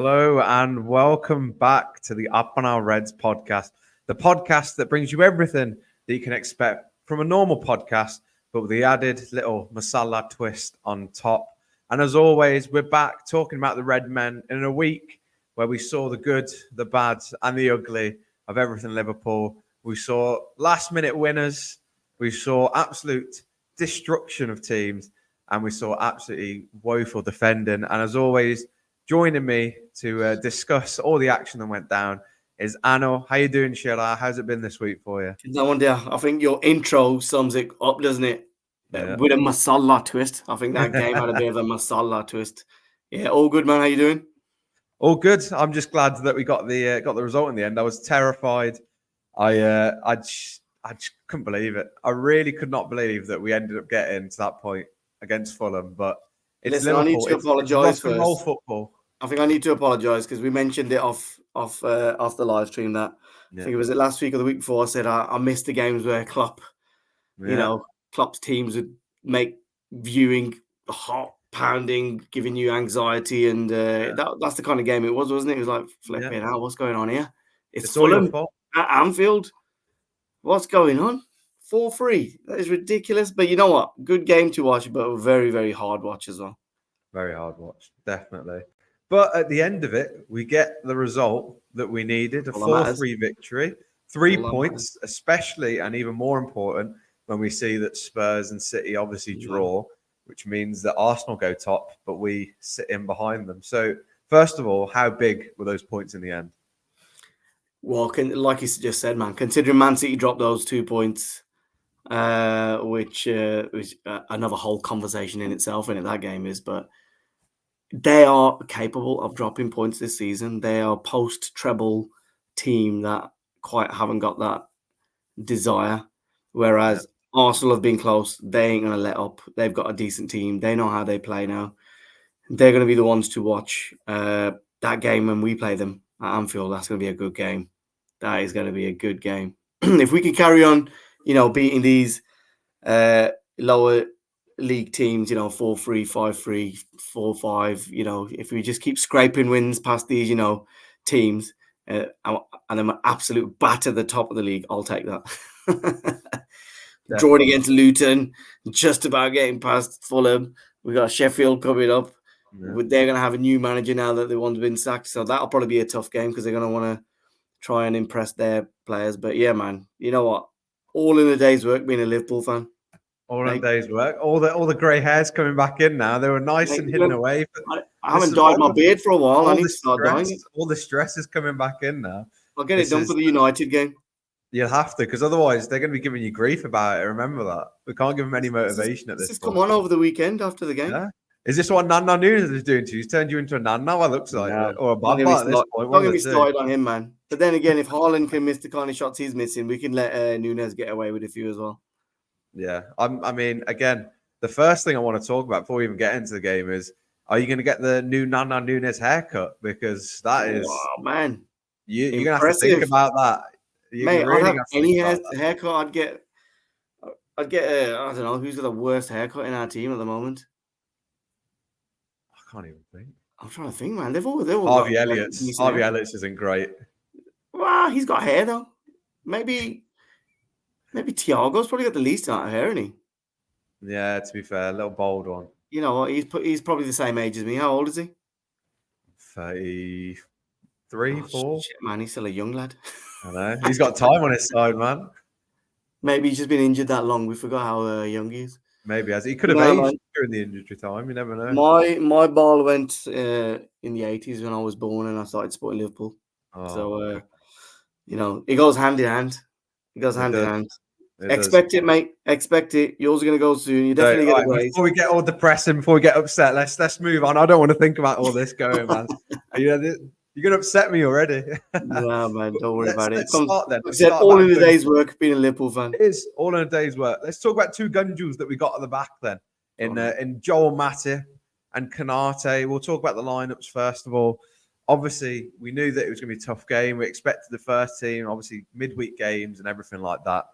Hello and welcome back to the Aapna Reds podcast, the podcast that brings you everything that you can expect from a normal podcast, but with the added little masala twist on top. And as always, we're back talking about the Red Men in a week where we saw the good, the bad, and the ugly of everything Liverpool. We saw last-minute winners. We saw absolute destruction of teams, and we saw absolutely woeful defending. And as always, joining me to discuss all the action that went down is Anno. How you doing, Shira? How's it been this week for you? No wonder. I think your intro sums it up, doesn't it? Yeah. With a masala twist. I think that game had a bit of a masala twist. Yeah, all good, man. How you doing? All good. I'm just glad that we got the result in the end. I was terrified. I just couldn't believe it. I really could not believe that we ended up getting to that point against Fulham. But it's Listen, Liverpool. I need to apologise it's rock and roll first. football. I think I need to apologise because we mentioned it off the live stream that I think it was it last week or the week before. I said I missed the games where Klopp, Klopp's teams would make viewing heart pounding, giving you anxiety, and that's the kind of game it was, wasn't it? It was like flipping out. What's going on here? It's Fulham at Anfield. What's going on? 4-3. That is ridiculous. But you know what? Good game to watch, but a very, very hard watch as well. Very hard watch, definitely. But at the end of it, we get the result that we needed, a 4-3 victory. 3 points, especially and even more important when we see that Spurs and City obviously draw, which means that Arsenal go top, but we sit in behind them. So, first of all, how big were those points in the end? Well, like you just said, man, considering Man City dropped those 2 points, which was another whole conversation in itself, and that game is, but they are capable of dropping points this season. They are a post-treble team that quite haven't got that desire, whereas Arsenal have been close. They ain't going to let up. They've got a decent team. They know how they play now. They're going to be the ones to watch that game when we play them at Anfield. That's going to be a good game. That is going to be a good game. If we can carry on, beating these lower league teams, 4-3, 5-3, 4-5, if we just keep scraping wins past these, teams and then absolute batter the top of the league, I'll take that. Drawing against Luton, just about getting past Fulham. We got Sheffield coming up. Yeah. They're going to have a new manager now that the one's been sacked. So that'll probably be a tough game because they're going to want to try and impress their players. But yeah, man, you know what? All in a day's work being a Liverpool fan. All in a day's work. All the grey hairs coming back in now. They were nice and hidden away. I haven't dyed my beard for a while. I need to start dyeing it. All the stress is coming back in now. I'll get it done for the United game. You'll have to, because otherwise they're going to be giving you grief about it. Remember that. We can't give them any motivation at this point. Come on over the weekend after the game. Yeah. Is this what Nana Nunes is doing to you? He's turned you into a Nana, it looks like. No. Or a Baba at this point. Don't get me started on him, man. But then again, if Haaland can miss the kind of shots he's missing, we can let Nunes get away with a few as well. Yeah. I mean, again, the first thing I want to talk about before we even get into the game is, are you going to get the new Nana Nunes haircut? Because that is... Oh, man. You're going to have to think about that. Mate, I'd have any haircut I'd get... I don't know, who's got the worst haircut in our team at the moment? I can't even think. I'm trying to think, man. They've all Harvey Elliott's. Harvey Elliott's isn't great. Well, he's got hair though. Maybe Thiago's probably got the least amount of hair, isn't he? Yeah, to be fair, a little bold one. You know what? He's probably the same age as me. How old is he? 33, 4. Shit, man, he's still a young lad. I know. He's got time on his side, man. Maybe he's just been injured that long. We forgot how young he is. Maybe he could have aged during the injury time. You never know. My ball went in the 80s when I was born, and I started supporting Liverpool. So it goes hand in hand. Expect it, mate. Expect it. Yours are going to go soon. You definitely get a raise. Before we get all depressing, before we get upset, let's move on. I don't want to think about all this going, man. You're going to upset me already. No, man. Don't worry about it. Let's start then. I said all in a day's work being a Liverpool fan. It is all in a day's work. Let's talk about two gunjules that we got at the back then in Joel Matip and Kanate. We'll talk about the lineups first of all. Obviously, we knew that it was going to be a tough game. We expected the first team, obviously, midweek games and everything like that.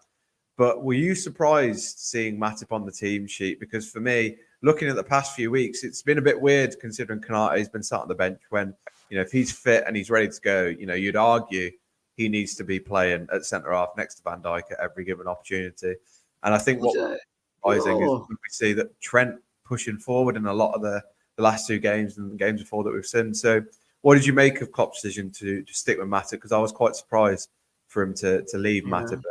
But were you surprised seeing Matip on the team sheet? Because for me, looking at the past few weeks, it's been a bit weird considering Kanate has been sat on the bench when if he's fit and he's ready to go, you'd argue he needs to be playing at centre half next to Van Dijk at every given opportunity. And I think what surprising is we see that Trent pushing forward in a lot of the last two games and the games before that we've seen. So what did you make of Klopp's decision to stick with Matip? Because I was quite surprised for him to leave Matip.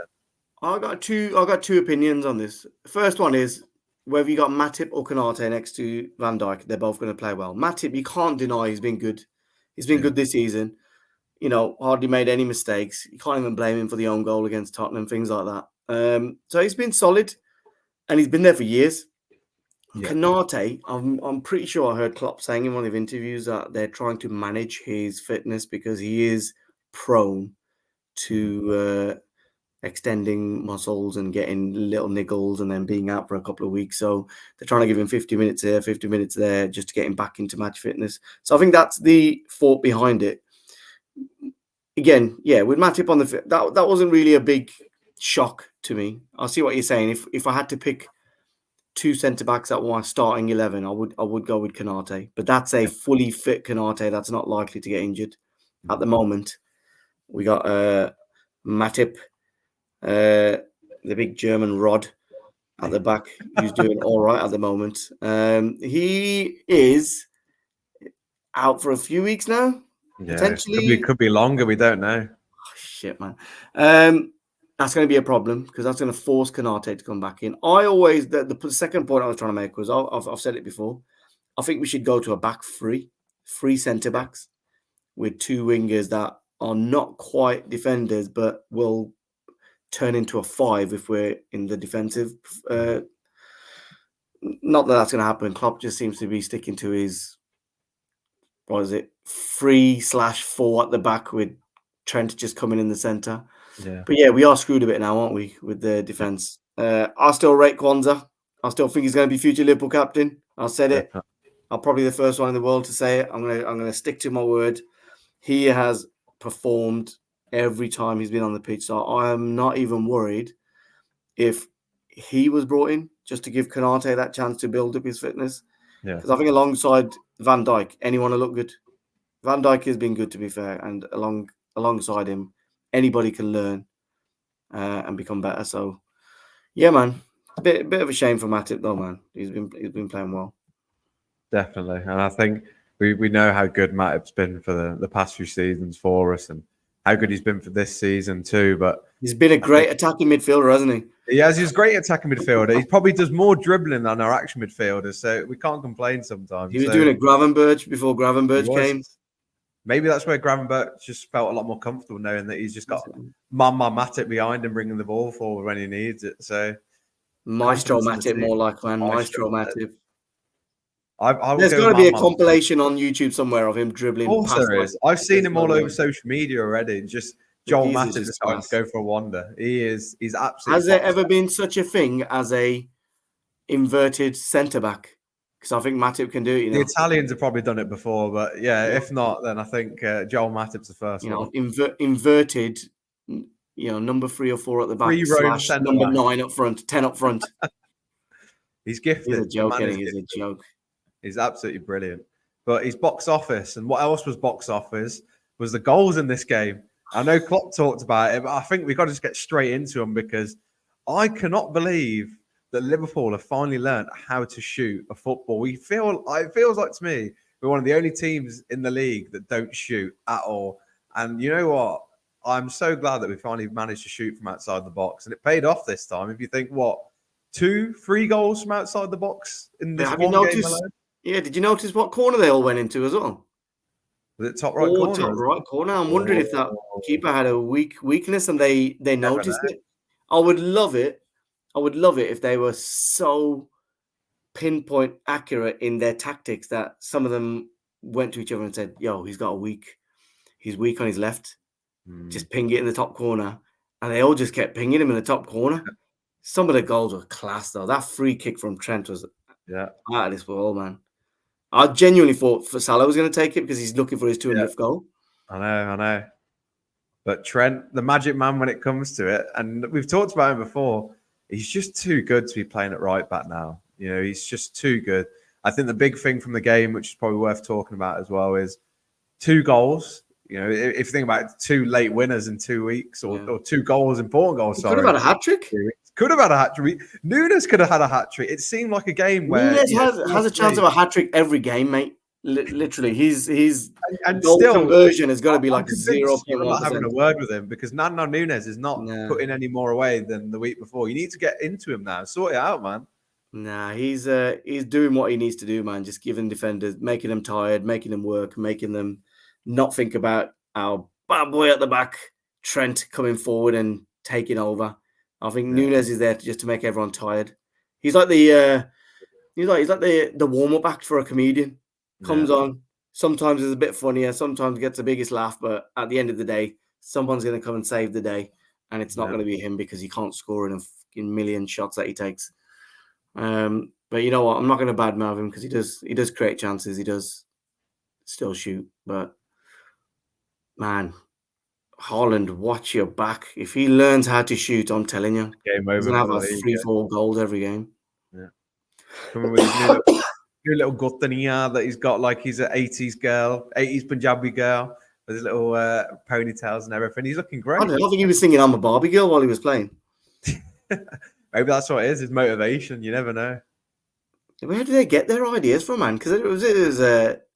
I got two opinions on this. The first one is whether you got Matip or Konate next to Van Dijk, they're both going to play well. Matip, you can't deny he's been good. He's been good this season. Hardly made any mistakes. You can't even blame him for the own goal against Tottenham, things like that. So he's been solid, and he's been there for years. Yeah. Konate, I'm pretty sure I heard Klopp saying in one of the interviews that they're trying to manage his fitness because he is prone to extending muscles and getting little niggles and then being out for a couple of weeks. So they're trying to give him 50 minutes here, 50 minutes there, just to get him back into match fitness. So I think that's the thought behind it. Again, yeah, with Matip on that wasn't really a big shock to me. I see what you're saying. If I had to pick two centre backs that were starting 11, I would go with Konate. But that's a fully fit Konate that's not likely to get injured at the moment. We got Matip, the big German rod at the back, who's doing all right at the moment. He is out for a few weeks now. Yeah, potentially could be longer. We don't know. Oh, shit, man. That's going to be a problem because that's going to force Konate to come back in. The second point I was trying to make was I've said it before. I think we should go to a back three centre backs with two wingers that are not quite defenders, but will turn into a 5 if we're in the defensive. Not that that's going to happen. Klopp just seems to be sticking to his 3/4 at the back with Trent just coming in the centre. Yeah. But yeah, we are screwed a bit now, aren't we, with the defence? I still rate Kwanzaa. I still think he's going to be future Liverpool captain. I said it. I'm probably the first one in the world to say it. I'm going to stick to my word. He has performed every time he's been on the pitch. So I am not even worried if he was brought in just to give Konate that chance to build up his fitness. Because I think alongside Van Dijk, anyone will look good. Van Dijk has been good, to be fair, and alongside him, anybody can learn and become better. So, yeah, man, bit of a shame for Matip though, man. He's been playing well. Definitely, and I think we know how good Matip's been for the past few seasons for us, and how good he's been for this season too. But he's been a great attacking midfielder, hasn't he? He's great attacking midfielder. He probably does more dribbling than our action midfielders, so we can't complain sometimes. He was doing a Gravenberch before Gravenberch came. Maybe that's where Gravenberch just felt a lot more comfortable knowing that he's just got Matip behind him, bringing the ball forward when he needs it. So Maestro Matip, more like, man. Maestro Matip. There's got to be a compilation on YouTube somewhere of him dribbling. Also, there is. I've seen him all over social media already. Just Joel Matip just trying to go for a wander. He's absolutely. Has there ever been such a thing as a inverted centre back? Because I think Matip can do it. The Italians have probably done it before, but if not, then I think Joel Matip's the first one. Inverted. Number 3 or 4 at the back. Number 9 up front, 10 up front. He's gifted. He's a joke. He's a joke. He's absolutely brilliant. But he's box office. And what else was box office was the goals in this game. I know Klopp talked about it, but I think we've got to just get straight into them because I cannot believe that Liverpool have finally learned how to shoot a football. It feels like to me, we're one of the only teams in the league that don't shoot at all. And you know what? I'm so glad that we finally managed to shoot from outside the box. And it paid off this time. If you think, 2-3 goals from outside the box in this one game alone? Yeah, did you notice what corner they all went into as well? Was it top right corner? Top right corner. I'm wondering if that keeper had a weakness and they noticed it. I would love it if they were so pinpoint accurate in their tactics that some of them went to each other and said, "Yo, he's weak on his left. Just ping it in the top corner." And they all just kept pinging him in the top corner. Some of the goals were class though. That free kick from Trent was out of this world, man. I genuinely thought Salah was going to take it because he's looking for his 200th goal. I know. But Trent, the magic man when it comes to it, and we've talked about him before, he's just too good to be playing at right back now. He's just too good. I think the big thing from the game, which is probably worth talking about as well, is 2 goals. You know, if you think about it, 2 late winners in 2 weeks, or 2 goals, important goals. He could have had a hat trick. Could have had a hat trick. Nunes could have had a hat trick. It seemed like a game where Nunes has a chance of a hat trick every game, mate. Literally, his and goal still, conversion has got to be like I'm not having a 0.1%. word with him because Nano Nunes is not No. putting any more away than the week before. You need to get into him now. Sort it out, man. Nah, he's doing what he needs to do, man. Just giving defenders, making them tired, making them work, making them not think about our bad boy at the back, Trent, coming forward and taking over. I think Nunes is there just to make everyone tired. He's like the warm up act for a comedian. Comes on, sometimes is a bit funnier, sometimes gets the biggest laugh, but at the end of the day, someone's going to come and save the day, and it's not going to be him because he can't score in a fucking million shots that he takes. But you know what? I'm not going to badmouth him because he does create chances. He does still shoot, but man, Haaland, watch your back. If he learns how to shoot, I'm telling you, game over. He's gonna have like 3-4 goals every game. Yeah, coming with his new little Gutania that he's got, like he's an 80s girl, 80s Punjabi girl with his little ponytails and everything. He's looking great. I don't think he was singing "I'm a Barbie Girl" while he was playing. Maybe that's what it is. His motivation. You never know. Where do they get their ideas from, man? Because it was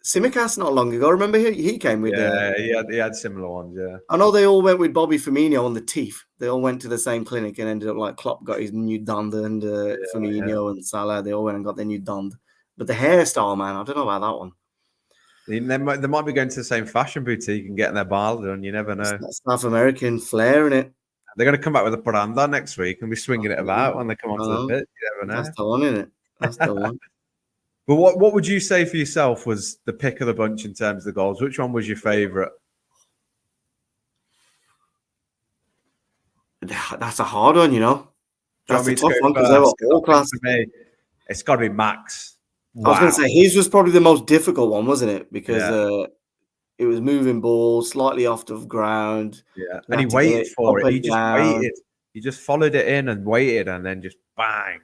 Simicast not long ago. Remember he came with. He had similar ones. Yeah, I know they all went with Bobby Firmino on the teeth. They all went to the same clinic and ended up like Klopp got his new dond, and Firmino and Salah, they all went and got their new dond. But the hairstyle, man, I don't know about that one. They might be going to the same fashion boutique and getting their bar done. You never know. It's South American flair in it. They're going to come back with a paranda next week and be swinging it about when they come onto the pitch. You never know. That's the one, isn't it? That's the one. But what would you say for yourself was the pick of the bunch in terms of the goals? Which one was your favourite? That's a hard one, you know. That's a tough one because they were all class. For me, it's got to be Max. Wow. I was going to say his was probably the most difficult one, wasn't it? Because it was moving ball slightly off the ground. Yeah, and he waited for it. He just waited. He just followed it in and waited, and then just bang.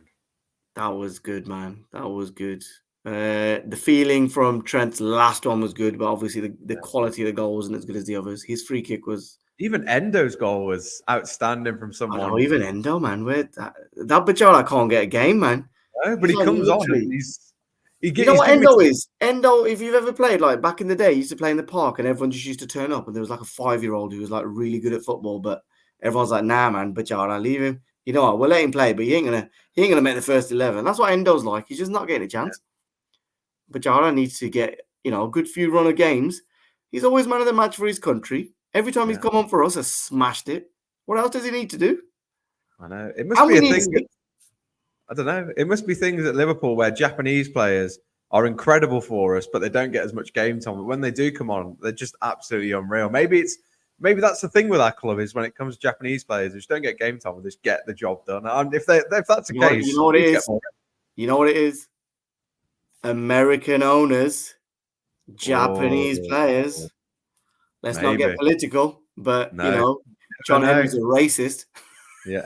That was good, man. That was good. The feeling from Trent's last one was good, but obviously the quality of the goal wasn't as good as the others. His free kick was... Even Endo's goal was outstanding from someone. I know, even Endo, man. That Bajala can't get a game, man. No, but he comes on and you know what Endo is? Endo, if you've ever played, like back in the day, he used to play in the park and everyone just used to turn up and there was like a 5-year-old who was like really good at football, but everyone's like, nah, man, Bajala, leave him. You know what? We'll let him play, but he ain't gonna make the first 11. That's what Endo's like. He's just not getting a chance. Yeah. Bajala needs to get, a good few run of games. He's always man of the match for his country. Every time he's come on for us, has smashed it. What else does he need to do? I know. It must be a thing. I don't know. It must be things at Liverpool where Japanese players are incredible for us, but they don't get as much game time. But when they do come on, they're just absolutely unreal. Maybe that's the thing with our club is when it comes to Japanese players, they just don't get game time, they just get the job done. And if that's the case, you know what it is? You know what it is? American owners, Japanese players. Let's not get political, but John Henry's a racist. Yeah.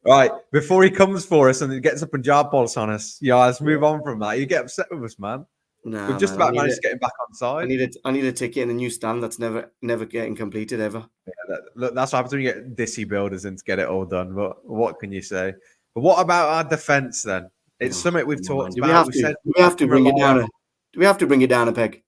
Right, before he comes for us and he gets a Punjab pulse on us, let's move on from that. You get upset with us, man. No, we've just about managed to get him back on side. I need a ticket in the new stand that's never getting completed ever. Yeah, look, that's what happens when you get Dissy builders in to get it all done. But what can you say? But what about our defence then? It's something we've talked about. Do we have to bring it down a peg?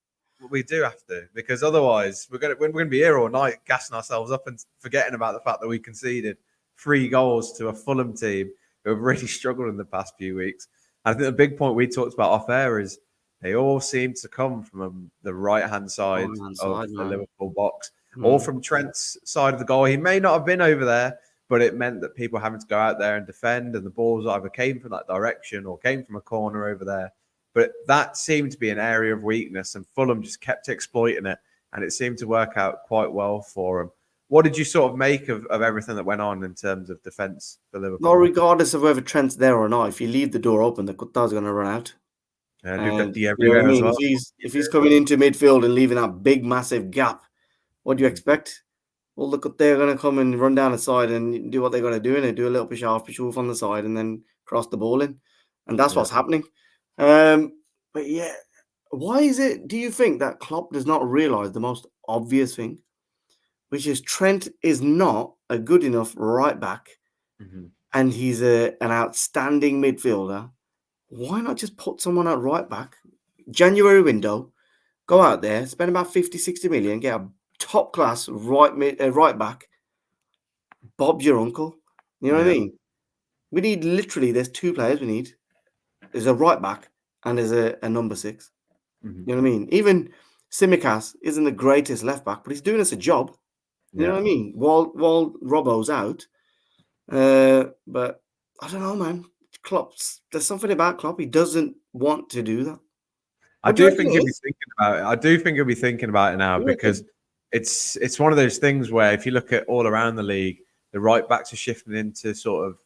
We do have to, because otherwise we're going to be here all night gassing ourselves up and forgetting about the fact that we conceded 3 goals to a Fulham team who have really struggled in the past few weeks. And I think the big point we talked about off air is they all seem to come from the right-hand side of the Liverpool box, or from Trent's side of the goal. He may not have been over there, but it meant that people having to go out there and defend, and the balls either came from that direction or came from a corner over there. But that seemed to be an area of weakness, and Fulham just kept exploiting it, and it seemed to work out quite well for them. What did you sort of make of everything that went on in terms of defence for Liverpool? Well, regardless of whether Trent's there or not, if you leave the door open, the Kutta's going to run out. And you know what I mean? Well. If he's coming into midfield and leaving that big, massive gap, what do you expect? Well, look, they're going to come and run down the side and do what they're going to do, and they do a little push off on the side and then cross the ball in. And that's what's happening. But yeah, Why is it, do you think, that Klopp does not realise the most obvious thing, which is Trent is not a good enough right back and he's an outstanding midfielder? Why not just put someone at right back? January window, go out there, spend about 50, 60 million, get a top class right back. Bob's your uncle. You know what I Yeah. mean? We need literally, there's two players we need. There's a right back and there's a number 6. You know what I mean? Even Simicas isn't the greatest left back, but he's doing us a job. You know what I mean? While Robbo's out. But I don't know, man. There's something about Klopp. He doesn't want to do that. I do think he'll be thinking about it. I do think he'll be thinking about it now because it's one of those things where if you look at all around the league, the right backs are shifting into sort of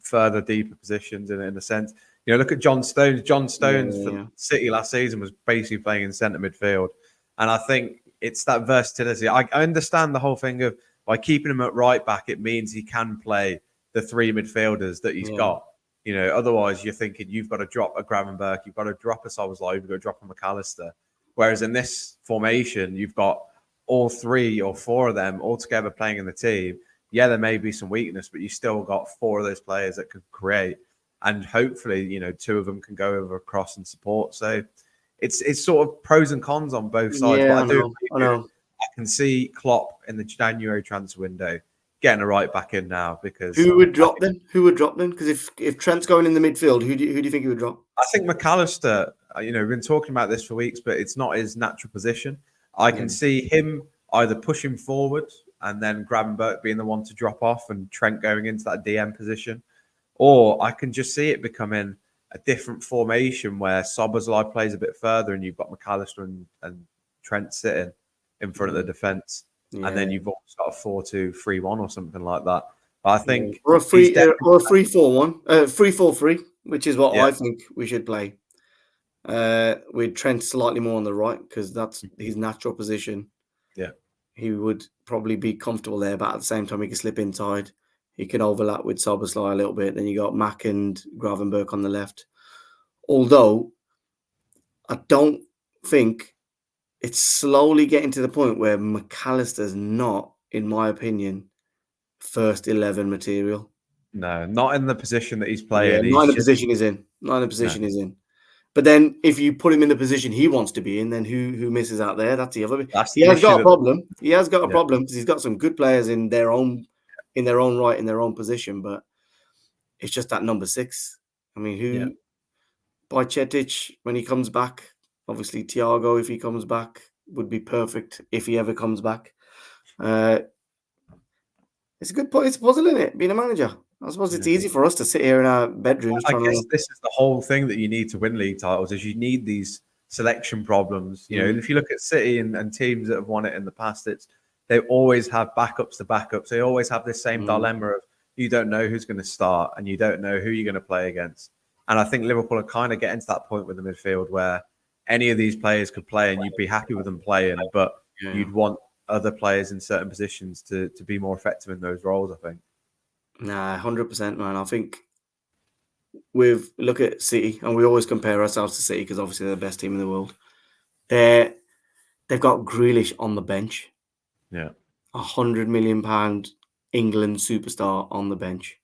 further deeper positions in a sense. You know, look at John Stones. John Stones for City last season was basically playing in centre midfield. And I think it's that versatility. I understand the whole thing of by keeping him at right back, it means he can play the 3 midfielders that he's got. You know, otherwise you're thinking you've got to drop a Gravenberch, you've got to drop a Szoboszlai, you've got to drop a McAllister. Whereas in this formation, you've got all 3 or 4 of them all together playing in the team. Yeah, there may be some weakness, but you still got 4 of those players that could create. And hopefully, you know, 2 of them can go over across and support. So it's sort of pros and cons on both sides. Yeah, but I know. I can see Klopp in the January transfer window getting a right back in now because who would drop then? Who would drop then? Because if Trent's going in the midfield, who do you think he would drop? I think McAllister. You know, we've been talking about this for weeks, but it's not his natural position. I can see him either pushing forward and then Gravenberch being the one to drop off and Trent going into that DM position, or I can just see it becoming a different formation where Szoboszlai plays a bit further and you've got McAllister and Trent sitting in front of the defence. Yeah. And then you've also got a 4-2-3-1 or something like that. But I think or a 3-4-1, 3-4-3, which is what I think we should play. With Trent slightly more on the right because that's his natural position. Yeah, he would probably be comfortable there, but at the same time, he can slip inside. He can overlap with Szoboszlai a little bit. Then you got Mack and Gravenberch on the left. Although I don't think it's slowly getting to the point where McAllister's not, in my opinion, first 11 material. No, not in the position that he's playing. Yeah, not in the position he's in. Not in the position he's in. But then if you put him in the position he wants to be in, then who misses out there? That's the other bit. He has got a problem. He has got a problem because he's got some good players in their own right, in their own position. But it's just that number 6. I mean, Bajcetic, when he comes back, obviously Thiago, if he comes back, would be perfect if he ever comes back. It's a good point. It's a puzzle, isn't it? Being a manager. I suppose it's easy for us to sit here in our bedrooms. I guess this is the whole thing that you need to win league titles is you need these selection problems. You know, if you look at City and teams that have won it in the past, they always have backups to backups. They always have this same dilemma of you don't know who's going to start and you don't know who you're going to play against. And I think Liverpool are kind of getting to that point with the midfield where any of these players could play and you'd be happy with them playing, but you'd want other players in certain positions to be more effective in those roles, I think. Nah, 100%, man. I think look at City, and we always compare ourselves to City because obviously they're the best team in the world. They've got Grealish on the bench. Yeah. £100 million England superstar on the bench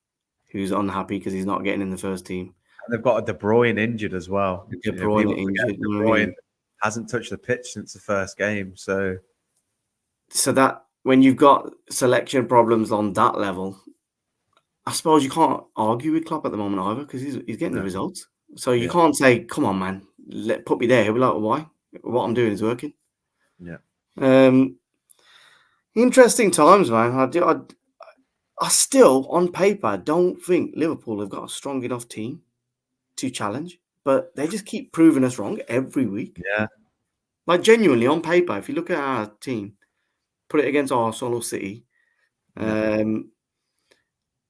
who's unhappy because he's not getting in the first team. And they've got a De Bruyne injured as well. De Bruyne injured. De Bruyne hasn't touched the pitch since the first game. So that when you've got selection problems on that level, I suppose you can't argue with Klopp at the moment either because he's getting the results. So you can't say, come on, man, put me there. He'll be like, why? What I'm doing is working. Yeah. Interesting times, man. I still, on paper, don't think Liverpool have got a strong enough team to challenge, but they just keep proving us wrong every week. Yeah. Like, genuinely, on paper, if you look at our team, put it against Arsenal or City,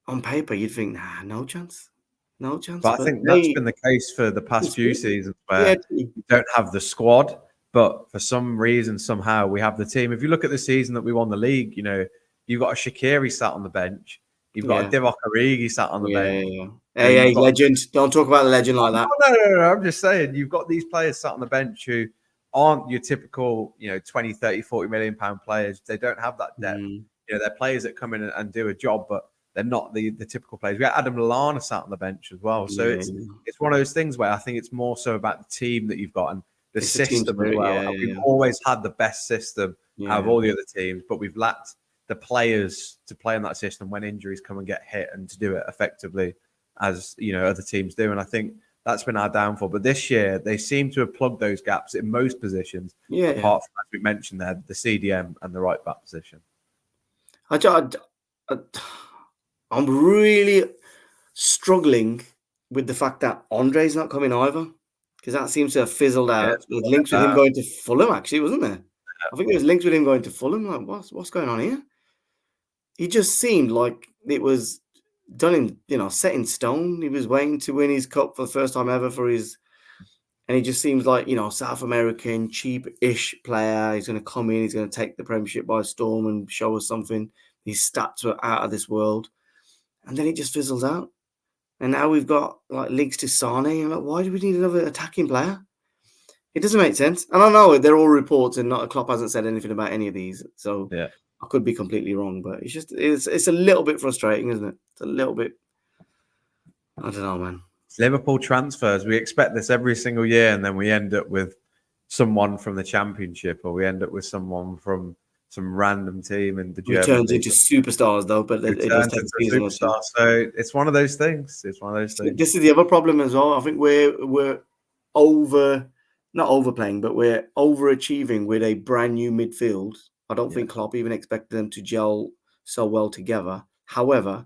on paper, you'd think, nah, no chance. No chance. But I think that's been the case for the past few seasons where you don't have the squad, but for some reason, somehow, we have the team. If you look at the season that we won the league, you know, you've got a Shaqiri sat on the bench. You've got a Divock Origi sat on the bench. Yeah. Hey, legend. Don't talk about the legend like that. No. I'm just saying, you've got these players sat on the bench who aren't your typical, 20, 30, 40 million pound players. They don't have that depth. Mm. They're players that come in and do a job, but they're not the typical players. We got Adam Lallana sat on the bench as well. So Yeah. it's one of those things where I think it's more so about the team that you've got and the It's a team system as spirit, well. yeah, And we've yeah. always had the best system out of Yeah. all the other teams, but we've lacked the players to play in that system when injuries come and get hit and to do it effectively as other teams do. And I think that's been our downfall. But this year they seem to have plugged those gaps in most positions, Yeah. apart from, as we mentioned there, the CDM and the right back position. I'm really struggling with the fact that Andre's not coming either, because that seems to have fizzled out. There's links with him going to Fulham, actually, wasn't there? I think there's links with him going to Fulham. Like, what's going on here? He just seemed like it was done in, set in stone. He was waiting to win his cup for the first time ever and he just seems like, South American, cheap-ish player. He's going to come in, he's going to take the Premiership by storm and show us something. His stats were out of this world. And then it just fizzles out. And now we've got links to Sane. I'm like, why do we need another attacking player? It doesn't make sense. And I know they're all reports, and Klopp hasn't said anything about any of these. So yeah, I could be completely wrong, but it's a little bit frustrating, isn't it? It's a little bit. I don't know, man. It's Liverpool transfers. We expect this every single year, and then we end up with someone from the Championship, or we end up with someone from some random team in the German turns league. into superstars, though, but it does take a season or two. So it's one of those things. It's one of those things. This is the other problem as well. I think we're not overplaying, but we're overachieving with a brand new midfield. I don't think Klopp even expected them to gel so well together. However,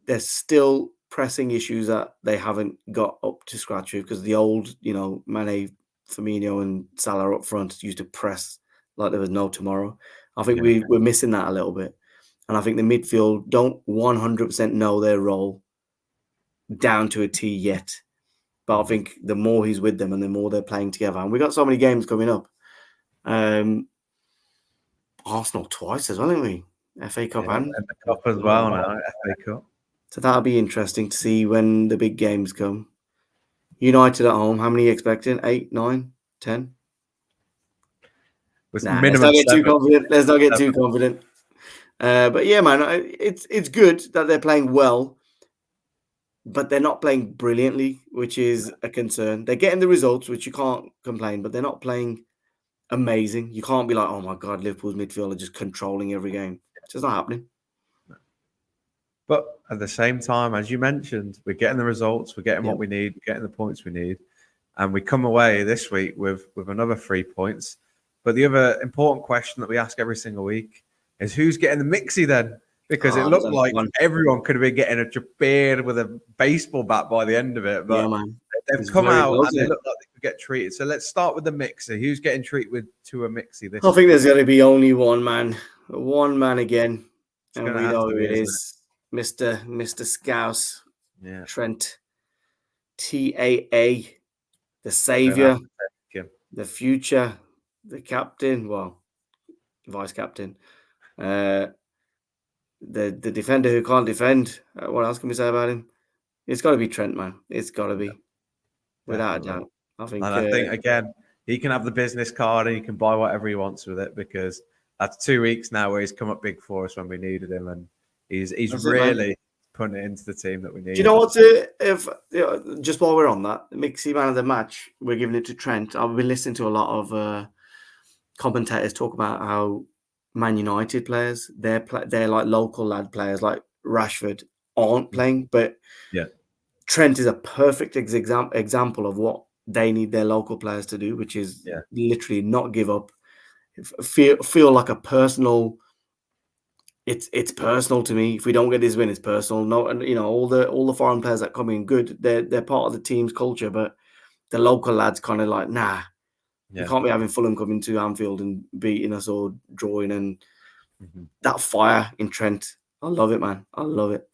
there's still pressing issues that they haven't got up to scratch with, because the old, Mane, Firmino, and Salah up front used to press like there was no tomorrow. I think we're missing that a little bit. And I think the midfield don't 100% know their role down to a T yet. But I think the more he's with them and the more they're playing together, and we got so many games coming up. Arsenal twice as well, haven't we? FA Cup and the Cup as well now, FA Cup. So that'll be interesting to see when the big games come. United at home, how many are you expecting? 8, 9, 10? Let's not get too confident. But yeah, man, it's good that they're playing well, but they're not playing brilliantly, which is a concern. They're getting the results, which you can't complain, but they're not playing amazing. You can't be like, oh my God, Liverpool's midfield are just controlling every game. It's just not happening. But at the same time, as you mentioned, we're getting the results, we're getting what we need, we're getting the points we need. And we come away this week with another 3 points. But the other important question that we ask every single week is who's getting the mixie then? Because it looked like everyone could have been getting a beard with a baseball bat by the end of it. But they've come out and they look like they could get treated. So let's start with the mixie. Who's getting treated to a mixie this week? I think there's going to be only one man. One man again. And we know who it is. Mr. Scouse, Trent, TAA, the savior, the future, the captain, vice captain, the defender who can't defend. What else can we say about him? It's got to be Trent, man. It's got to be, without a doubt. I think again, he can have the business card and he can buy whatever he wants with it, because that's 2 weeks now where he's come up big for us when we needed him, and he's really putting it into the team that we need. Do you know what? Just while we're on that, the Mixie man of the match, we're giving it to Trent. I've been listening to a lot of commentators talk about how Man United players, they're like local lad players like Rashford aren't playing, but Trent is a perfect example of what they need their local players to do, which is literally not give up, feel like a personal. It's personal to me. If we don't get this win, it's personal. No, and all the foreign players that come in, good. They're part of the team's culture, but the local lads kind of like, nah, you can't be having Fulham coming to Anfield and beating us or drawing, and that fire in Trent. I love it, man. I love it.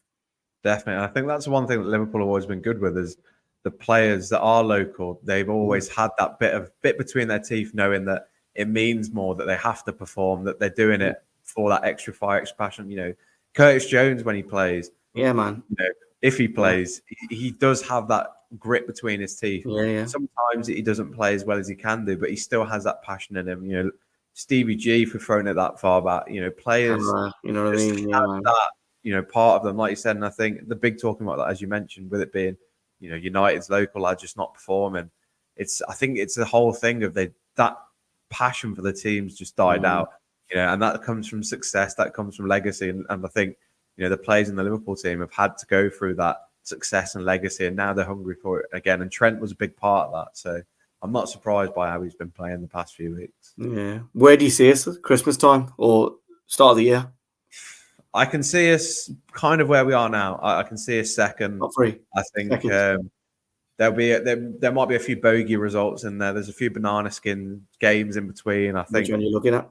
Definitely. I think that's one thing that Liverpool have always been good with, is the players that are local. They've always had that bit between their teeth, knowing that it means more, that they have to perform, that they're doing it for that extra fire, extra passion. Curtis Jones, when he plays, man, if he plays, he does have that grit between his teeth. Yeah. Sometimes he doesn't play as well as he can do, but he still has that passion in him. Stevie G for throwing it that far back. Players. You know what I mean? Yeah, man. That, part of them, like you said, and I think the big talking about that, as you mentioned, with it being, United's local lads just not performing. I think it's the whole thing of that passion for the teams just died out. And that comes from success, that comes from legacy, and I think the players in the Liverpool team have had to go through that success and legacy, and now they're hungry for it again. And Trent was a big part of that, so I'm not surprised by how he's been playing the past few weeks. Yeah, where do you see us? Christmas time or start of the year? I can see us kind of where we are now. I can see us second. Top three. I think there might be a few bogey results in there. There's a few banana skin games in between. I think. Which one are you looking at?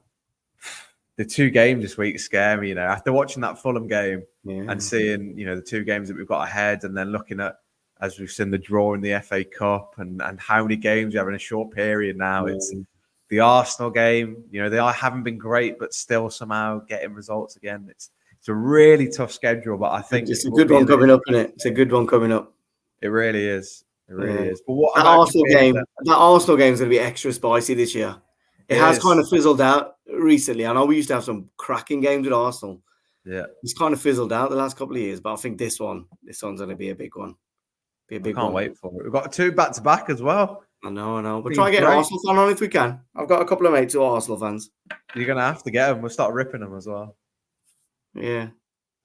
The 2 games this week scare me, after watching that Fulham game and seeing, the 2 games that we've got ahead, and then looking at, as we've seen, the draw in the FA Cup and how many games we have in a short period now. It's the Arsenal game. They haven't been great, but still somehow getting results again. It's a really tough schedule, but I think it's a good one coming up, isn't it? It's a good one coming up. It really is. It really is. But what that Arsenal game? That Arsenal game is going to be extra spicy this year. It has kind of fizzled out recently. I know we used to have some cracking games with Arsenal. Yeah, it's kind of fizzled out the last couple of years, but I think this one's going to be a big one. Can't wait for it. We've got 2 back-to-back as well. I know. We'll try and get an Arsenal fan on if we can. I've got a couple of mates who are Arsenal fans. You're going to have to get them. We'll start ripping them as well. Yeah.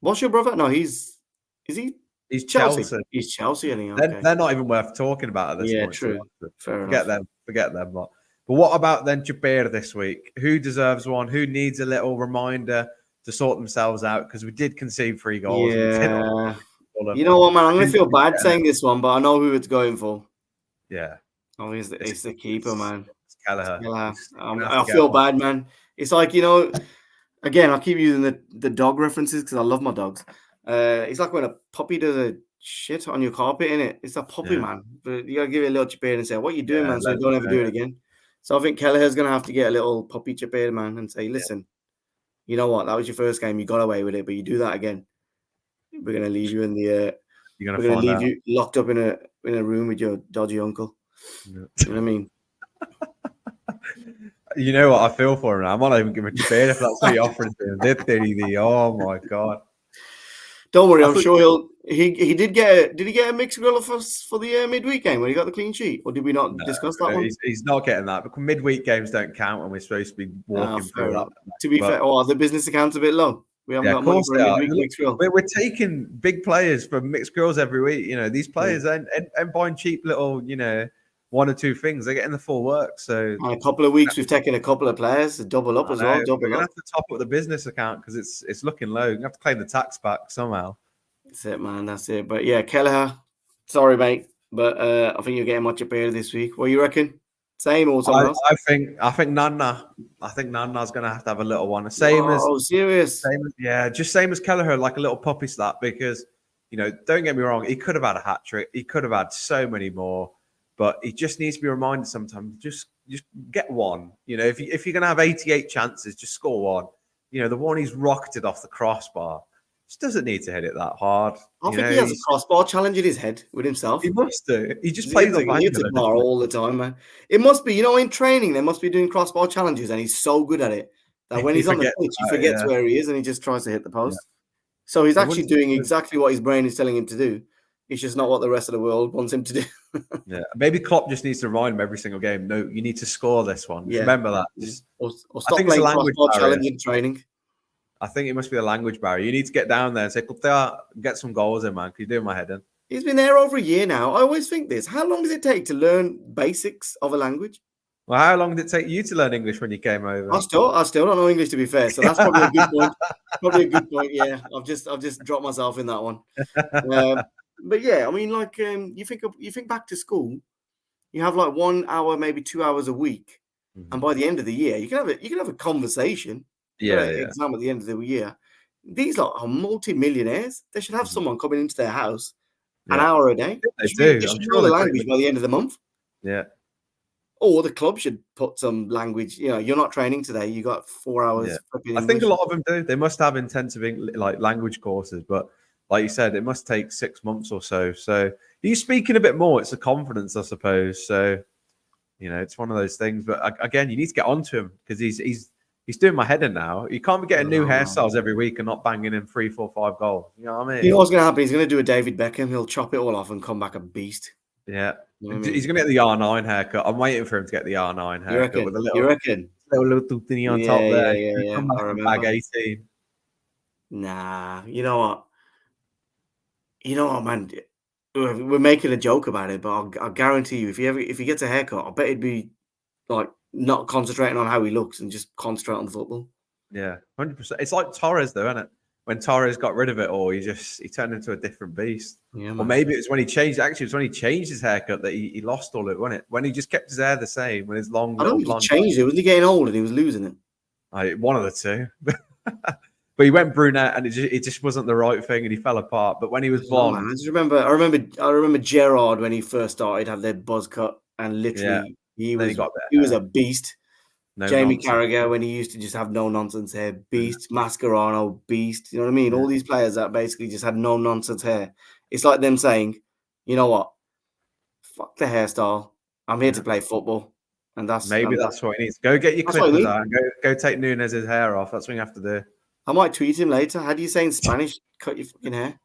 What's your brother? No, is he? He's Chelsea. He's Chelsea. They're not even worth talking about at this point. True. Forget them. But what about then Jabir this week? Who deserves one? Who needs a little reminder to sort themselves out? Because we did concede 3 goals. Yeah. You know what, man? I'm going to feel bad saying this one, but I know who it's going for. Yeah. Oh, it's the keeper, man. It's Kelleher. I feel bad, man. It's like, again, I keep using the dog references because I love my dogs. It's like when a puppy does a shit on your carpet, innit? It's a puppy, man. But you got to give it a little chip in and say, what are you doing, man? So you don't ever do it again. So I think Kelleher's going to have to get a little puppy chip in, man, and say, listen, you know what? That was your first game. You got away with it, but you do that again, we're going to leave you in the we're going to leave you locked up in a room with your dodgy uncle. Yeah. You know what I mean? You know what I feel for him now? I might not even give him a chip if that's what he offered him. Oh, my God. Don't worry, I'm sure he did get a mixed grill for the midweek game when he got the clean sheet, or did we not discuss that one? He's not getting that, but midweek games don't count when we're supposed to be walking through that. To be fair, the business account's a bit low. We haven't got money for a midweek mixed grill. We're taking big players from mixed grills every week. These players ain't buying cheap little, 1 or 2 things. They're getting the full work. So in a couple of weeks, we've taken a couple of players to double up as well. We're gonna have to top up the business account because it's looking low. You have to claim the tax back somehow. That's it, man. That's it. But yeah, Kelleher, sorry, mate, but I think you're getting much up here this week. What do you reckon? Same or something else? I think Nana. I think Nana's gonna have to have a little one. Serious? Same as Kelleher, like a little puppy slap. Because don't get me wrong, he could have had a hat trick. He could have had so many more. But he just needs to be reminded sometimes, just get one. If you're going to have 88 chances, just score one. The one he's rocketed off the crossbar just doesn't need to hit it that hard. I think he has a crossbar challenge in his head with himself. He must do. He just plays the bar all the time, man. It must be, in training, they must be doing crossbar challenges, and he's so good at it that when he's on the pitch, he forgets where he is and he just tries to hit the post. Yeah. So he's actually doing exactly what his brain is telling him to do. It's just not what the rest of the world wants him to do. Yeah, maybe Klopp just needs to remind him every single game. No, you need to score this one. Yeah. Remember that. Or stop playing crossbar challenge in training. I think it must be a language barrier. You need to get down there and say, get some goals in, man. Can you do my head in? He's been there over a year now. I always think this. How long does it take to learn basics of a language? Well, how long did it take you to learn English when you came over? I still don't know English, to be fair. So that's probably a good point. Yeah, I've just dropped myself in that one. But yeah, I mean, like you think back to school, you have like 1 hour, maybe 2 hours a week, and by the end of the year, you can have a conversation. Exam at the end of the year. These are multi-millionaires. They should have someone coming into their house an hour a day. They do. They should know the language by the end of the month. Yeah. Or the club should put some language. You're not training today. You got 4 hours. Yeah. I think a lot of them do. They must have intensive language courses, but like you said, it must take 6 months or so. So he's speaking a bit more. It's the confidence, I suppose. So, it's one of those things. But again, you need to get onto him because he's doing my head in now. You can't be getting new hairstyles every week and not banging in 3, 4, 5 goals. You know what I mean? You know what's going to happen? He's going to do a David Beckham. He'll chop it all off and come back a beast. Yeah. You know what I mean? He's going to get the R9 haircut. I'm waiting for him to get the R9 haircut with a You reckon? little thingy on top there. Yeah. Come back I from remember. bag 18. Nah, you know what? Man? We're making a joke about it, but I'll guarantee you, if he gets a haircut, I bet he'd be like not concentrating on how he looks and just concentrate on the football. Yeah, 100%. It's like Torres, though, isn't it? When Torres got rid of it all, he turned into a different beast. Yeah, or man. maybe it was when he changed. Actually, it was when he changed his haircut that he lost all it, wasn't it? When he just kept his hair the same, with his long I don't little think blonde. he changed it. Wasn't he getting old and he was losing it? One of the two. But he went brunette, and it just wasn't the right thing, and he fell apart. But when he was blonde, I just remember. I remember Gerrard when he first started had their buzz cut, and literally he was a beast. No Jamie nonsense. Carragher when he used to just have no nonsense hair, beast. Mascherano, beast. You know what I mean? All these players that basically just had no nonsense hair. It's like them saying, you know what? Fuck the hairstyle. I'm here to play football, and that's what he needs. Go get your clippers out and go take Nunez's hair off. That's what you have to do. I might tweet him later. How do you say in Spanish? Cut your fucking hair.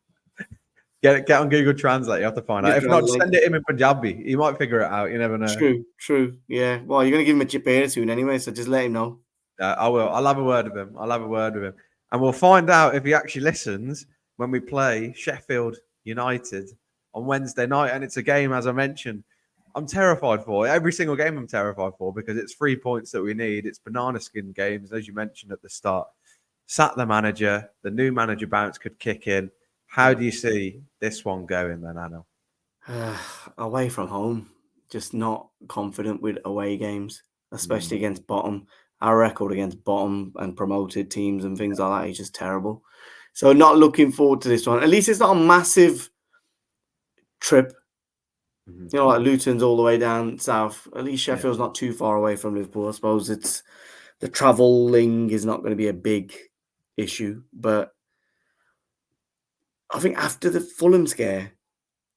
Get on Google Translate. You have to find out. If not, send it him in Punjabi. He might figure it out. You never know. True. Yeah. Well, you're going to give him a chipera soon anyway, so just let him know. I will. I'll have a word with him. And we'll find out if he actually listens when we play Sheffield United on Wednesday night. And it's a game, as I mentioned, I'm terrified for. Every single game I'm terrified for because it's 3 points that we need. It's banana skin games, as you mentioned at the start. Sat the manager. The new manager bounce could kick in. How do you see this one going then, Anna? Away from home, just not confident with away games, especially against bottom. Our record against bottom and promoted teams and things like that is just terrible. So not looking forward to this one. At least it's not a massive trip. Like Luton's all the way down south. At least Sheffield's not too far away from Liverpool. I suppose it's the travelling is not going to be a big issue, but I think after the Fulham scare,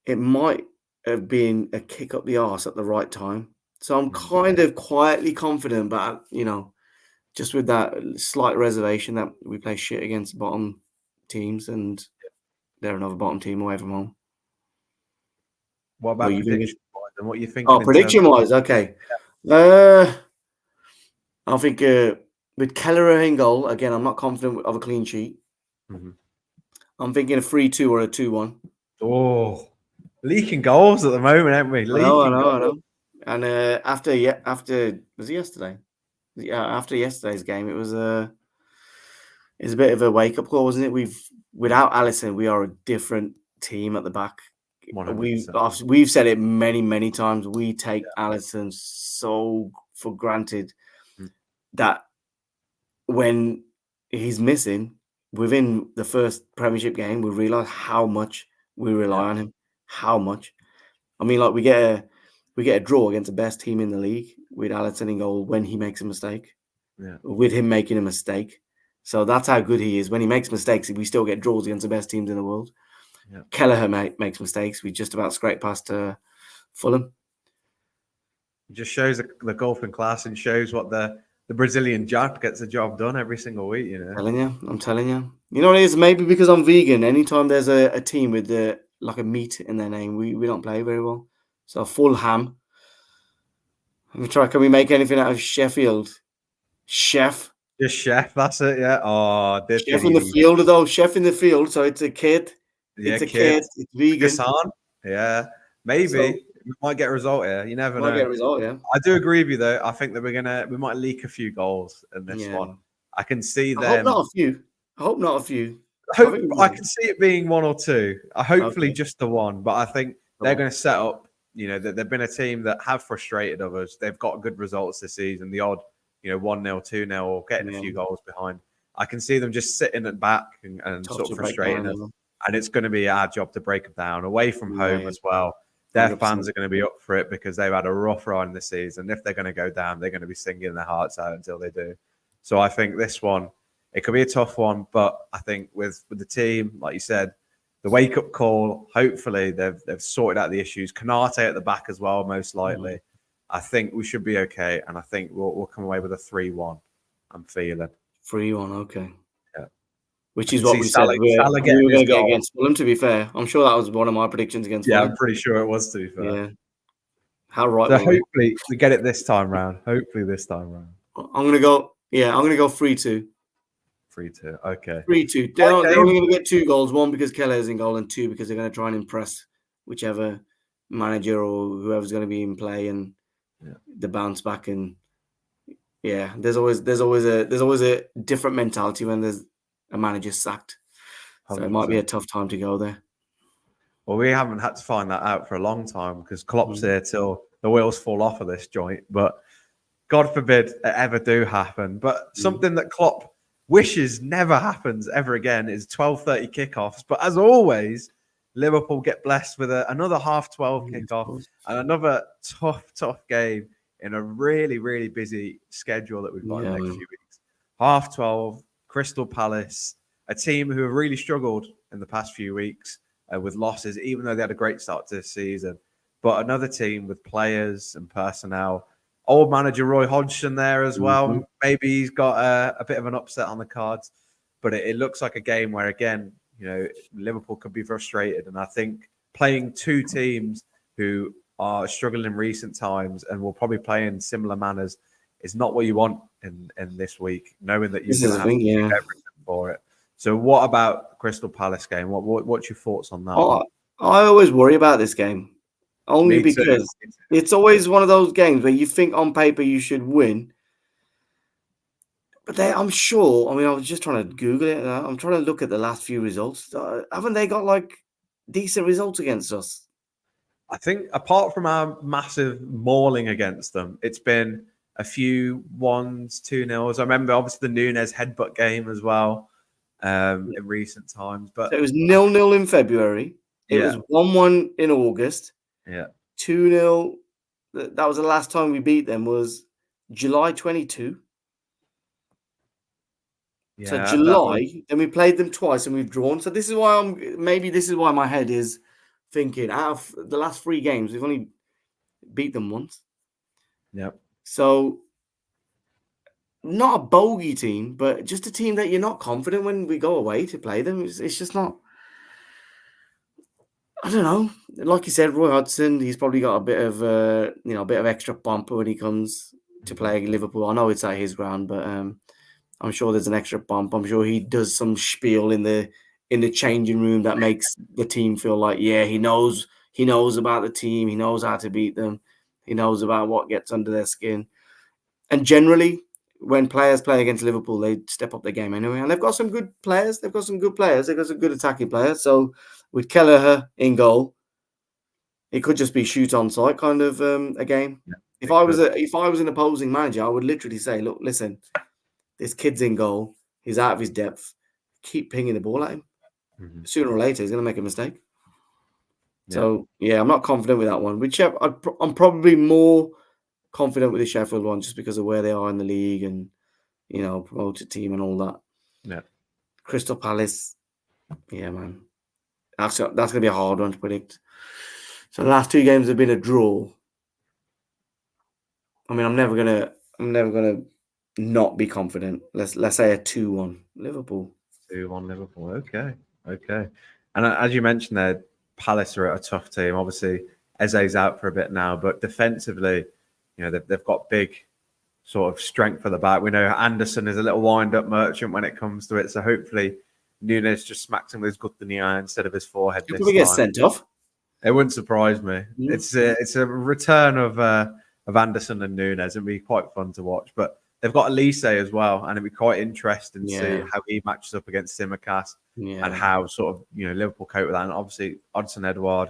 it might have been a kick up the arse at the right time. So I'm kind of quietly confident, but just with that slight reservation that we play shit against bottom teams, and they're another bottom team away from home. What about prediction-wise? And what you think? Oh, prediction-wise, okay. I think with Kelleher in goal, again, I'm not confident of a clean sheet. I'm thinking a 3-2 or a 2-1. Oh, leaking goals at the moment, aren't we? I know. And after was it yesterday? Yeah, after yesterday's game, it was a bit of a wake-up call, wasn't it? Without Alisson, we are a different team at the back. 100%. We've said it many times. We take Alisson so for granted that when he's missing within the first Premiership game, we realise how much we rely on him. How much? I mean, like we get a draw against the best team in the league with Alisson in goal when he makes a mistake. With him making a mistake. So that's how good he is. When he makes mistakes, we still get draws against the best teams in the world. Kelleher makes mistakes. We just about scrape past Fulham. It just shows the golfing class and shows what the Brazilian Jack gets the job done every single week. I'm telling you. You know what it is? Maybe because I'm vegan. Anytime there's a team with like a meat in their name, we don't play very well. So Fulham. Let me try. Can we make anything out of Sheffield? Chef. Just Chef. That's it. Yeah. Oh, Chef in the field though. Chef in the field. So it's a kid. Yeah, it's a kid. It's vegan. Hassan. Yeah. Maybe we might get a result here. You never know. Get a result, yeah. I do agree with you though. I think that we might leak a few goals in this one. I can see them. I hope not a few. I can see it being 1 or 2. Hopefully just the one. But I think they're going to set up. They've been a team that have frustrated others. They've got good results this season. The odd, 1-0, 2-0, or getting a few goals behind. I can see them just sitting at back and sort of frustrating us. And it's going to be our job to break them down away from home as well. Their 100%. Fans are going to be up for it because they've had a rough ride this season. If they're going to go down, they're going to be singing their hearts out until they do. So I think this one, it could be a tough one, but I think with the team, like you said, the wake-up call. Hopefully, they've sorted out the issues. Kanate at the back as well, most likely. I think we should be okay, and I think we'll come away with a 3-1. I'm feeling 3-1, okay. Yeah. Which I is can what see we said Salah we were getting going his to get goal. against Fulham, to be fair. I'm sure that was one of my predictions against Yeah, Fulham. I'm pretty sure it was, to be fair. Yeah. How right So were we? hopefully we get it this time round. Hopefully this time round. I'm going to go 3-2. 3-2. Okay. 3-2. They're only going to get 2 goals. 1 because Kelleher's in goal, and 2 because they're going to try and impress whichever manager or whoever's going to be in play, and the bounce back. And there's always a different mentality when there's a manager sacked. 100%. So it might be a tough time to go there. Well, we haven't had to find that out for a long time because Klopp's here till the wheels fall off of this joint. But God forbid it ever do happen. But something that Klopp wishes never happens ever again is 12:30 kickoffs. But as always, Liverpool get blessed with another 12:30 kickoff and another tough game in a really, really busy schedule that we've got in the next few weeks. 12:30, Crystal Palace, a team who have really struggled in the past few weeks with losses, even though they had a great start to the season. But another team with players and personnel. Old manager Roy Hodgson there as well. Maybe he's got a bit of an upset on the cards. But it looks like a game where, again, Liverpool could be frustrated. And I think playing 2 teams who are struggling in recent times and will probably play in similar manners is not what you want in this week, knowing that you're going to have to do everything for it. So what about the Crystal Palace game? What's your thoughts on that? I always worry about this game, only because it's always one of those games where you think on paper you should win. But I'm sure, I was just trying to Google it. I'm trying to look at the last few results. Haven't they got decent results against us? I think apart from our massive mauling against them, it's been a few 1s, 2-0s. I remember obviously the Núñez headbutt game as well. In recent times, but so it was 0-0 in February. It was 1-1 in August. 2-0. That was the last time we beat them. Was July 22. So July. Then we played them twice and we've drawn. So this is why this is why my head is thinking out of the last 3 games we've only beat them once. So not a bogey team, but just a team that you're not confident when we go away to play them. It's just not. I don't know. Like you said, Roy Hodgson, he's probably got a bit of a bit of extra bump when he comes to play Liverpool. I know it's at his ground, but I'm sure there's an extra bump. I'm sure he does some spiel in the changing room that makes the team feel like, he knows about the team. He knows how to beat them. He knows about what gets under their skin. And generally, when players play against Liverpool, they step up their game anyway. And they've got some good players. They've got some good attacking players. So with Kelleher in goal, it could just be shoot on sight kind of a game. If I was an opposing manager, I would literally say, look, listen, this kid's in goal. He's out of his depth. Keep pinging the ball at him. Sooner or later, he's going to make a mistake. So, I'm not confident with that one. I'm probably more confident with the Sheffield one just because of where they are in the league and, promoted team and all that. Crystal Palace, man. That's going to be a hard one to predict. So the last 2 games have been a draw. I'm never gonna not be confident. Let's say a 2-1 Liverpool. 2-1 Liverpool. Okay. And as you mentioned there, Palace are a tough team. Obviously, Eze's out for a bit now, but defensively, they've got big sort of strength for the back. We know Anderson is a little wind-up merchant when it comes to it. So hopefully, Núñez just smacks him with his gut in the eye instead of his forehead. He'll probably get sent off. It wouldn't surprise me. It's a return of Anderson and Núñez. It'd be quite fun to watch. But they've got Elise as well, and it'd be quite interesting to see how he matches up against Simicast and how sort of Liverpool cope with that. And obviously, Odson-Edouard,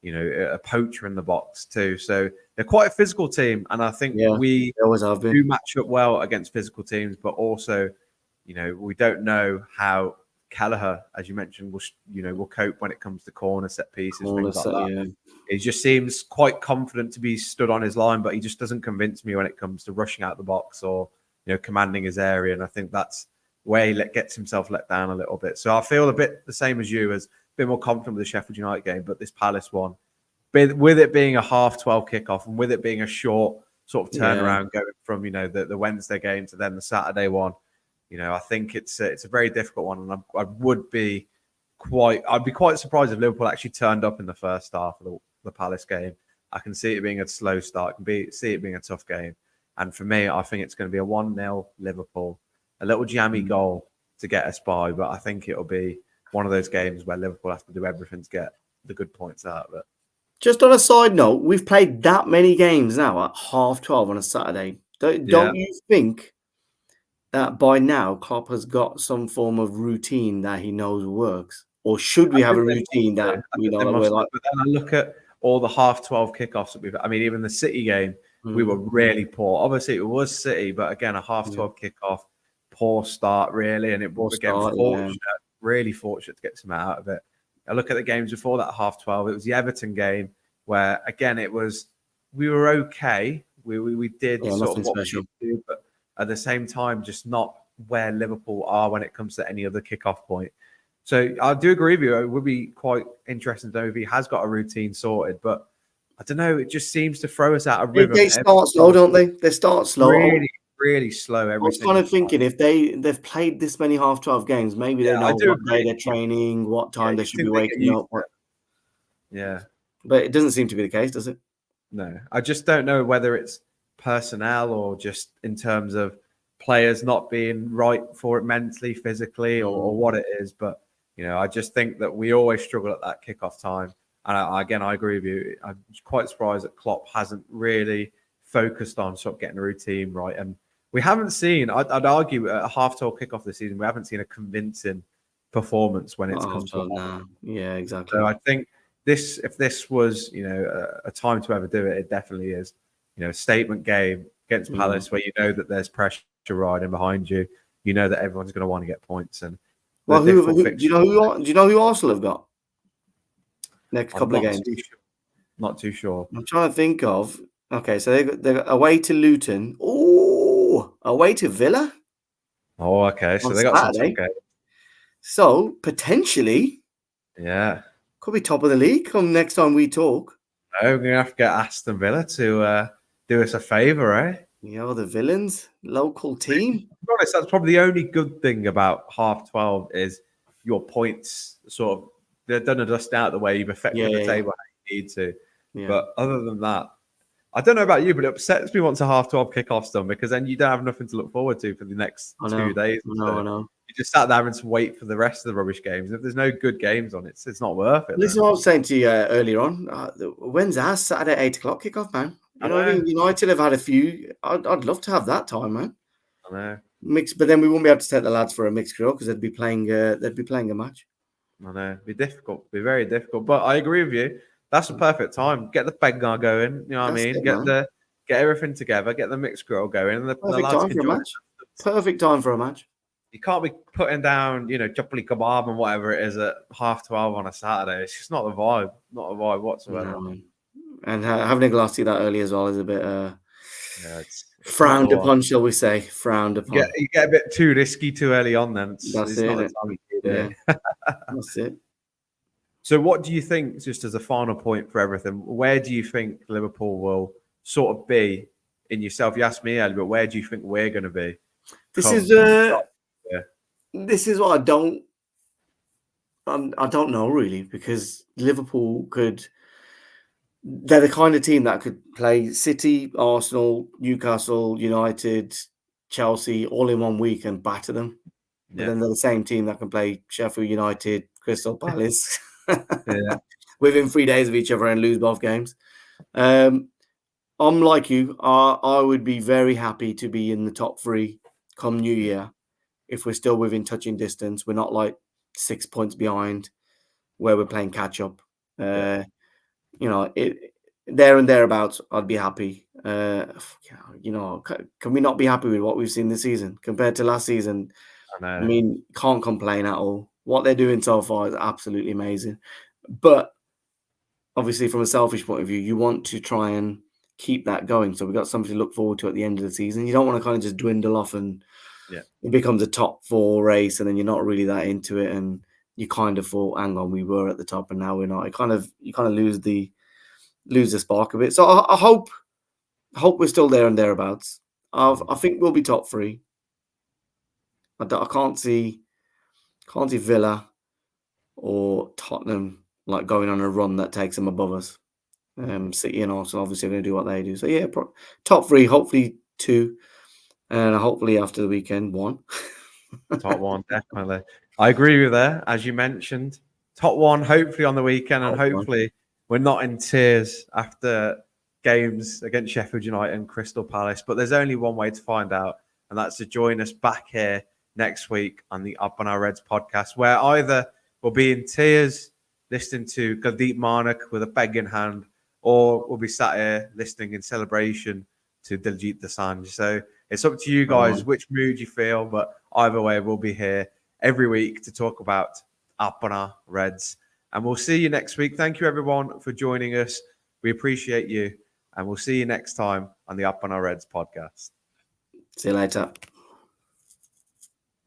a poacher in the box too. So they're quite a physical team, and I think we always have been. Do match up well against physical teams. But also, we don't know how Kelleher, as you mentioned, will cope when it comes to corner set pieces, things like that. He just seems quite confident to be stood on his line, but he just doesn't convince me when it comes to rushing out the box or commanding his area. And I think that's where he gets himself let down a little bit. So I feel a bit the same as you, as bit more confident with the Sheffield United game, but this Palace one, with it being a 12:30 kickoff and with it being a short sort of turnaround going from the Wednesday game to then the Saturday one, I think it's a very difficult one, and I'd be quite surprised if Liverpool actually turned up in the first half of the Palace game. I can see it being a slow start. I can see it being a tough game, and for me, I think it's going to be a 1-0 Liverpool, a little jammy goal to get us by, but I think it'll be one of those games where Liverpool have to do everything to get the good points out of it. Just on a side note, we've played that many games now at 12:30 on a Saturday. Don't you think that by now Klopp has got some form of routine that he knows works? Or should we have a routine that we know that we're like? But then I look at all the 12:30 kickoffs that we've had. I mean, even the City game, we were really poor. Obviously, it was City, but again, a 12:30 kickoff, poor start, really. And it was, really fortunate to get some out of it. I look at the games before that 12:30. It was the Everton game where, again, we were okay. We did sort of what we do, but at the same time, just not where Liverpool are when it comes to any other kickoff point. So I do agree with you. It would be quite interesting to know if he has got a routine sorted, but I don't know. It just seems to throw us out of rhythm. They start slow, don't they? They start slow. Really, really slow. I was kind of thinking if they've played this many 12:30 games, maybe they know what day they're training, what time they should be waking up. Yeah. But it doesn't seem to be the case, does it? No. I just don't know whether it's personnel or just in terms of players not being right for it mentally, physically, or what it is. But, I just think that we always struggle at that kickoff time. And I agree with you. I'm quite surprised that Klopp hasn't really focused on sort of getting a routine right. And we haven't seen, I'd argue, at a 12:30 kickoff this season, we haven't seen a convincing performance when it's come to that. Yeah, exactly. So I think if this was, a time to ever do it, it definitely is. A statement game against Palace where you know that there's pressure riding behind you. You know that everyone's going to want to get points. And well, do you know who Arsenal have got next couple of games? Not too sure. I'm trying to think of. Okay, so they're away to Luton. Oh, away to Villa. Oh, okay. So they got some tough games. So potentially, could be top of the league come next time we talk. No, we're gonna have to get Aston Villa to do us a favour, eh? The villains, local team. To be honest, that's probably the only good thing about 12:30 is your points sort of they're done and dust out the way you've affected the table how you need to. Yeah. But other than that, I don't know about you, but it upsets me once a 12:30 kickoff's done because then you don't have nothing to look forward to for the next 2 days. I know. You just sat there having to wait for the rest of the rubbish games. If there's no good games on, it's not worth it. This is what I was saying to you earlier on. When's our Saturday 8:00 kickoff, man? You know what I mean? United have had a few. I'd love to have that time, man. I know. But then we won't be able to take the lads for a mixed grill because they'd be playing a match. I know. It'd be difficult. It'd be very difficult. But I agree with you. That's the perfect time. Get the Bengar going. You know what I mean? Get everything together. Get the mixed grill going. And the lads can join. Perfect time for a match. You can't be putting down, chopply kebab and whatever it is at 12:30 on a Saturday. It's just not the vibe. Not a vibe whatsoever. No. And having a glassy that early as well is a bit it's frowned upon, shall we say? Frowned upon. You get a bit too risky too early on then. That's it. So what do you think, just as a final point for everything, where do you think Liverpool will sort of be in yourself? You asked me earlier, but where do you think we're going to be? This is what I don't know really, because Liverpool they're the kind of team that could play City, Arsenal, Newcastle, United, Chelsea all in 1 week and batter them. But then they're the same team that can play Sheffield United, Crystal Palace within 3 days of each other and lose both games. I'm like you. I would be very happy to be in the top 3 come New Year if we're still within touching distance. We're not like 6 points behind where we're playing catch up. There and thereabouts, I'd be happy. Can we not be happy with what we've seen this season compared to last season? I mean, can't complain at all. What they're doing so far is absolutely amazing. But obviously, from a selfish point of view, you want to try and keep that going. So we've got something to look forward to at the end of the season. You don't want to kind of just dwindle off and it becomes a top 4 race and then you're not really that into it and you kind of thought, hang on, we were at the top and now we're not. You kind of lose the spark of it. So I hope we're still there and thereabouts. I think we'll be top 3. I can't see Villa or Tottenham like going on a run that takes them above us. City and Arsenal obviously are going to do what they do. So yeah, top 3, hopefully 2, and hopefully after the weekend 1. Top 1, definitely. I agree with that. As you mentioned, top 1, hopefully on the weekend, and hopefully we're not in tears after games against Sheffield United and Crystal Palace. But there's only one way to find out, and that's to join us back here next week on the Up on Our Reds podcast, where either we'll be in tears listening to Guldeep Marnik with a bag in hand, or we'll be sat here listening in celebration to Diljit Dosanjh. So it's up to you guys which mood you feel, but either way, we'll be here every week to talk about Aapna Reds. And we'll see you next week. Thank you, everyone, for joining us. We appreciate you. And we'll see you next time on the Aapna Reds podcast. See you later.